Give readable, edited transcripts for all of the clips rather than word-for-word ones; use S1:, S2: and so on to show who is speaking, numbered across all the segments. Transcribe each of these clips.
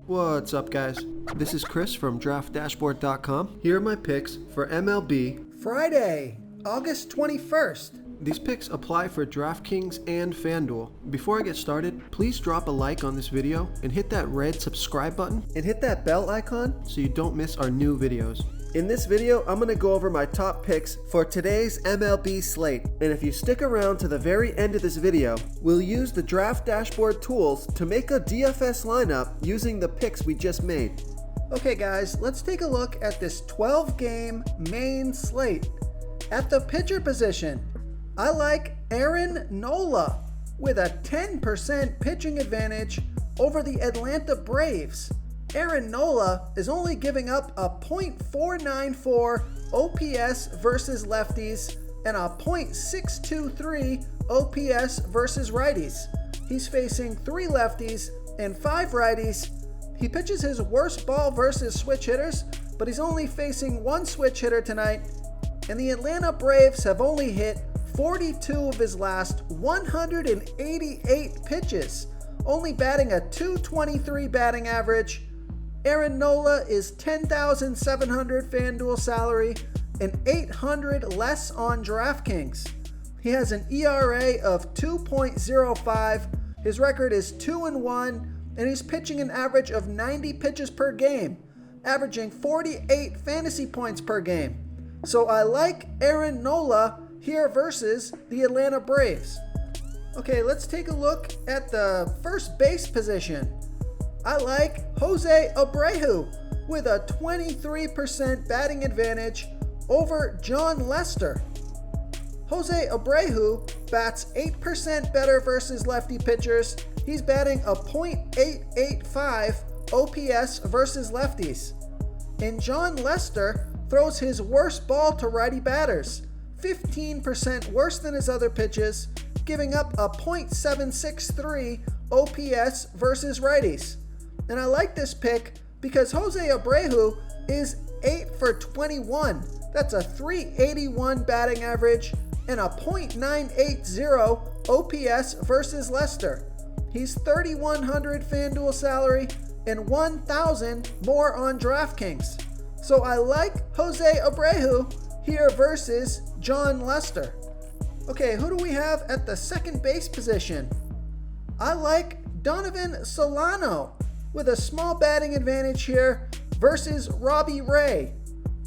S1: What's up, guys? This is Chris from DraftDashboard.com. Here are my picks for MLB
S2: Friday, August 21st.
S1: These picks apply for DraftKings and FanDuel. Before I get started, please drop a like on this video and hit that red subscribe button and hit that bell icon so you don't miss our new videos. In this video, I'm going to go over my top picks for today's MLB slate. And if you stick around to the very end of this video, we'll use the Draft Dashboard tools to make a DFS lineup using the picks we just made.
S2: Okay guys, let's take a look at this 12-game main slate. At the pitcher position, I like Aaron Nola with a 10% pitching advantage over the Atlanta Braves. Aaron Nola is only giving up a .494 OPS versus lefties and a .623 OPS versus righties. He's facing 3 lefties and 5 righties. He pitches his worst ball versus switch hitters, but he's only facing 1 switch hitter tonight. And the Atlanta Braves have only hit 42 of his last 188 pitches, only batting a .223 batting average. Aaron Nola is $10,700 FanDuel salary and $800 less on DraftKings. He has an ERA of 2.05. His record is 2-1, and he's pitching an average of 90 pitches per game, averaging 48 fantasy points per game. So I like Aaron Nola here versus the Atlanta Braves. Okay, let's take a look at the first base position. I like Jose Abreu with a 23% batting advantage over Jon Lester. Jose Abreu bats 8% better versus lefty pitchers. He's batting a .885 OPS versus lefties. And Jon Lester throws his worst ball to righty batters, 15% worse than his other pitches, giving up a .763 OPS versus righties. And I like this pick because Jose Abreu is 8 for 21. That's a .381 batting average and a .980 OPS versus Lester. He's $3,100 FanDuel salary and $1,000 more on DraftKings. So I like Jose Abreu here versus Jon Lester. Okay, who do we have at the second base position? I like Donovan Solano with a small batting advantage here versus Robbie Ray.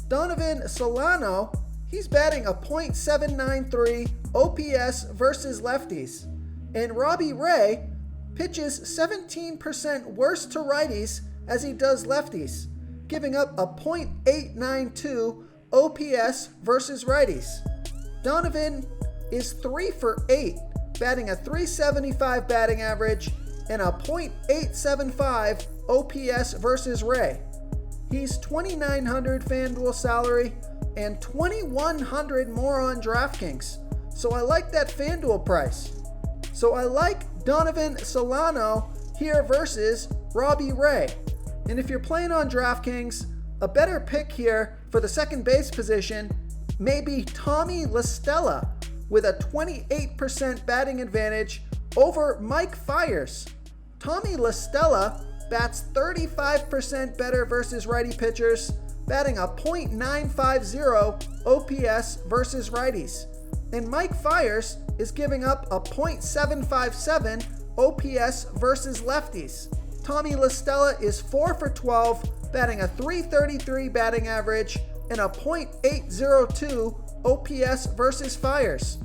S2: Donovan Solano, he's batting a .793 OPS versus lefties. And Robbie Ray pitches 17% worse to righties as he does lefties, giving up a .892 OPS versus righties. Donovan is 3 for 8, batting a .375 batting average and a .875 OPS versus Ray. He's $2,900 FanDuel salary and $2,100 more on DraftKings. So I like that FanDuel price. So I like Donovan Solano here versus Robbie Ray. And if you're playing on DraftKings, a better pick here for the second base position may be Tommy La Stella with a 28% batting advantage over Mike Fiers. Tommy La Stella bats 35% better versus righty pitchers, batting a .950 OPS versus righties. And Mike Fiers is giving up a .757 OPS versus lefties. Tommy La Stella is 4 for 12, batting a .333 batting average and a .802 OPS versus Fiers.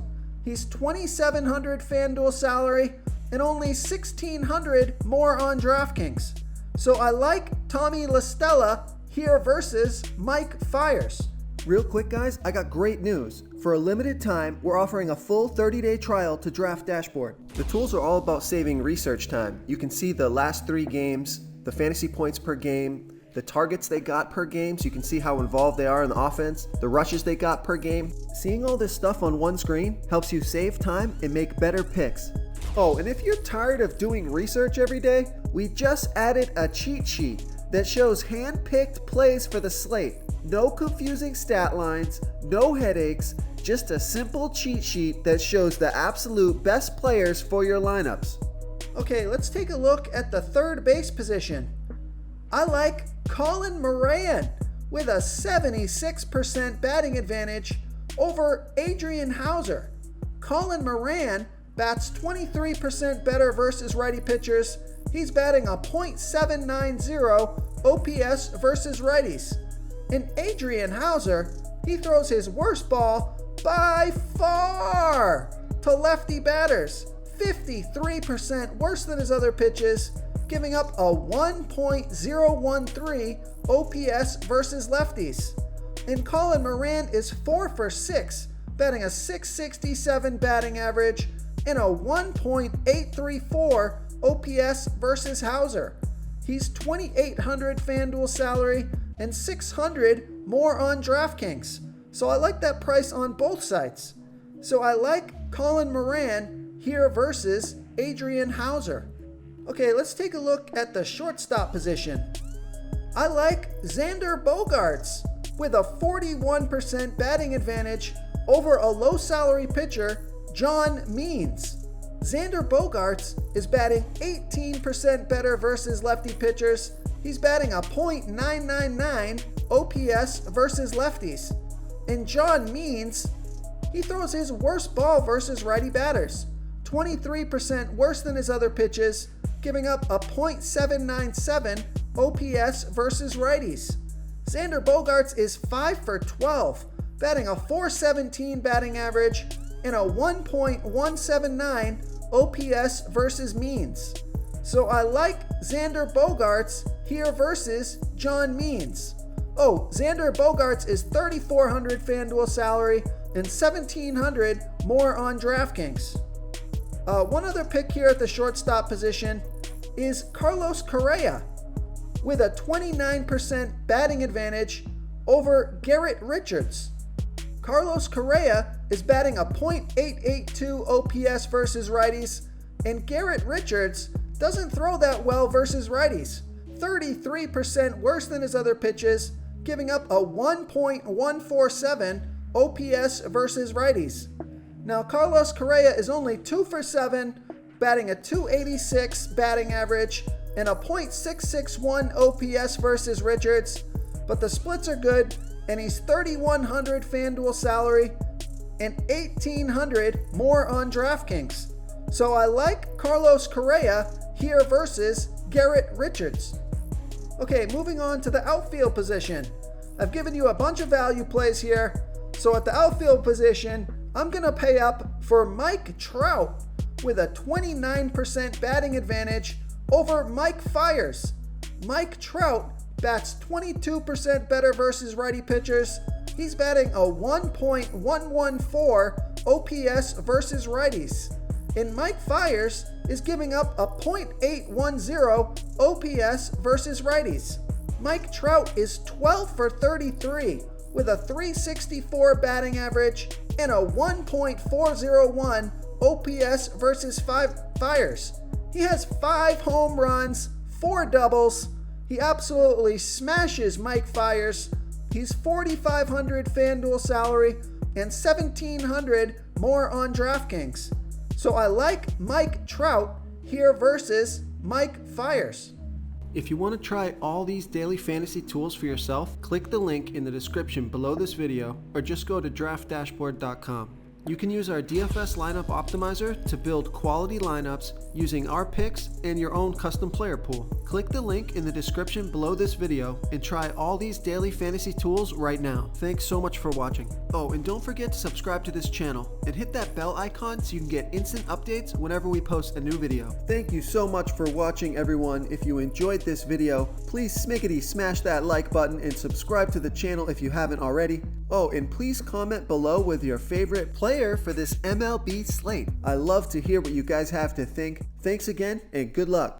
S2: He's $2,700 FanDuel salary and only $1,600 more on DraftKings. So I like Tommy La Stella here versus Mike Fiers.
S1: Real quick, guys, I got great news. For a limited time, we're offering a full 30-day trial to Draft Dashboard. The tools are all about saving research time. You can see the last 3 games, the fantasy points per game, the targets they got per game, so you can see how involved they are in the offense, the rushes they got per game. Seeing all this stuff on one screen helps you save time and make better picks. Oh, and if you're tired of doing research every day, we just added a cheat sheet that shows hand-picked plays for the slate. No confusing stat lines, no headaches, just a simple cheat sheet that shows the absolute best players for your lineups.
S2: Okay, let's take a look at the third base position. I like Colin Moran with a 76% batting advantage over Adrian Hauser. Colin Moran bats 23% better versus righty pitchers. He's batting a .790 OPS versus righties. And Adrian Hauser, he throws his worst ball by far to lefty batters, 53% worse than his other pitches, giving up a 1.013 OPS versus lefties. And Colin Moran is 4 for 6, batting a .667 batting average and a 1.834 OPS versus Hauser. He's $2,800 FanDuel salary and $600 more on DraftKings. So I like that price on both sites. So I like Colin Moran here versus Adrian Hauser. Okay, let's take a look at the shortstop position. I like Xander Bogaerts with a 41% batting advantage over a low salary pitcher, John Means. Xander Bogaerts is batting 18% better versus lefty pitchers. He's batting a .999 OPS versus lefties. And John Means, he throws his worst ball versus righty batters, 23% worse than his other pitches, giving up a .797 OPS versus righties. Xander Bogaerts is 5 for 12, batting a .417 batting average and a 1.179 OPS versus Means. So I like Xander Bogaerts here versus John Means. Oh, Xander Bogaerts is $3,400 FanDuel salary and $1,700 more on DraftKings. One other pick here at the shortstop position is Carlos Correa with a 29% batting advantage over Garrett Richards. Carlos Correa is batting a .882 OPS versus righties, and Garrett Richards doesn't throw that well versus righties, 33% worse than his other pitches, giving up a 1.147 OPS versus righties. Now Carlos Correa is only 2 for 7, batting a .286 batting average and a .661 OPS versus Richards, but the splits are good, and he's $3,100 FanDuel salary and $1,800 more on DraftKings. So I like Carlos Correa here versus Garrett Richards. Okay, moving on to the outfield position. I've given you a bunch of value plays here. So at the outfield position, I'm going to pay up for Mike Trout with a 29% batting advantage over Mike Fiers. Mike Trout bats 22% better versus righty pitchers. He's batting a 1.114 OPS versus righties. And Mike Fiers is giving up a .810 OPS versus righties. Mike Trout is 12 for 33 with a .364 batting average and a 1.401 OPS versus Fiers. He has 5 home runs, 4 doubles. He absolutely smashes Mike Fiers. He's $4,500 FanDuel salary and $1,700 more on DraftKings. So I like Mike Trout here versus Mike Fiers.
S1: If you want to try all these daily fantasy tools for yourself, click the link in the description below this video or just go to draftdashboard.com. You can use our DFS lineup optimizer to build quality lineups using our picks and your own custom player pool. Click the link in the description below this video and try all these daily fantasy tools right now. Thanks so much for watching. Oh, and don't forget to subscribe to this channel and hit that bell icon so you can get instant updates whenever we post a new video. Thank you so much for watching, everyone. If you enjoyed this video, please smash that like button and subscribe to the channel if you haven't already. Oh, and please comment below with your favorite player for this MLB slate. I love to hear what you guys have to think. Thanks again, and good luck.